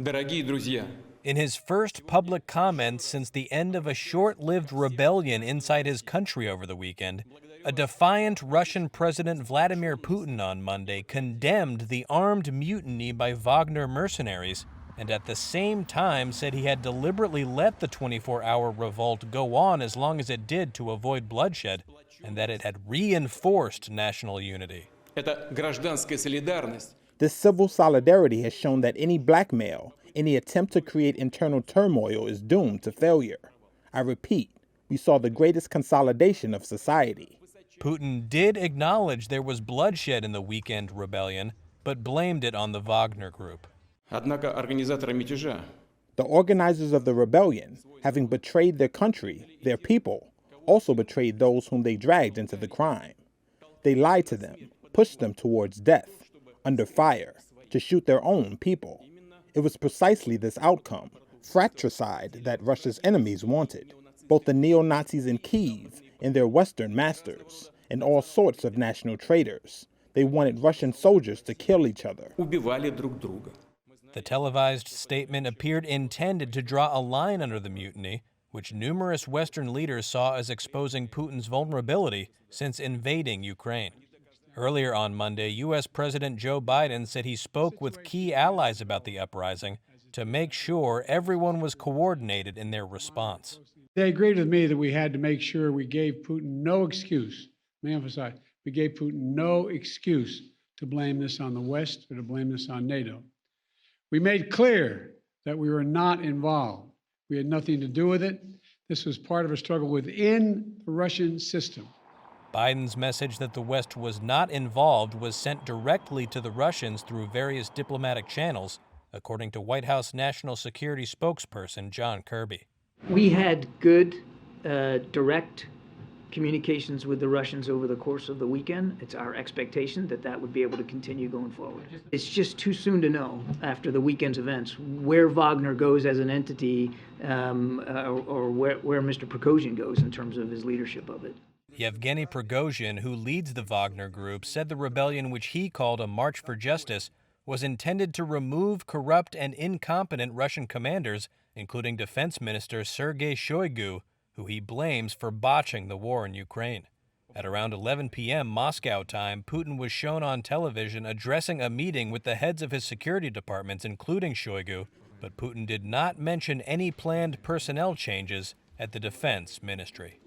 Дорогие друзья, In his first public comments since the end of a short-lived rebellion inside his country over the weekend, a defiant Russian President Vladimir Putin on Monday condemned the armed mutiny by Wagner mercenaries and at the same time said he had deliberately let the 24-hour revolt go on as long as it did to avoid bloodshed and that it had reinforced national unity. это гражданская солидарность. This civil solidarity has shown that any blackmail, any attempt to create internal turmoil is doomed to failure. I repeat, we saw the greatest consolidation of society. Putin did acknowledge there was bloodshed in the weekend rebellion, but blamed it on the Wagner group. Однако организаторы мятежа The organizers of the rebellion, having betrayed their country, their people, also betrayed those whom they dragged into the crime. They lied to them, pushed them towards death, under fire, to shoot their own people. It was precisely this outcome, fratricide, that Russia's enemies wanted, both the neo-Nazis in Kyiv and their Western masters, and all sorts of national traitors. They wanted Russian soldiers to kill each other. убивали друг друга. The televised statement appeared intended to draw a line under the mutiny, which numerous Western leaders saw as exposing Putin's vulnerability since invading Ukraine. Earlier on Monday, U.S. President Joe Biden said he spoke with key allies about the uprising to make sure everyone was coordinated in their response. They agreed with me that we had to make sure we gave Putin no excuse. Let me emphasize, we gave Putin no excuse to blame this on the West or to blame this on NATO. We made clear that we were not involved. We had nothing to do with it. This was part of a struggle within the Russian system. Biden's message that the West was not involved was sent directly to the Russians through various diplomatic channels, according to White House National Security spokesperson John Kirby. We had good, direct communications with the Russians over the course of the weekend. It's our expectation that that would be able to continue going forward. It's just too soon to know, after the weekend's events, where Wagner goes as an entity or where Mr. Prigozhin goes in terms of his leadership of it. Yevgeny Prigozhin, who leads the Wagner group, said the rebellion, which he called a march for justice, was intended to remove corrupt and incompetent Russian commanders, including Defense Minister Sergei Shoigu, who he blames for botching the war in Ukraine. At around 11 p.m. Moscow time, Putin was shown on television addressing a meeting with the heads of his security departments, including Shoigu, but Putin did not mention any planned personnel changes at the defense ministry.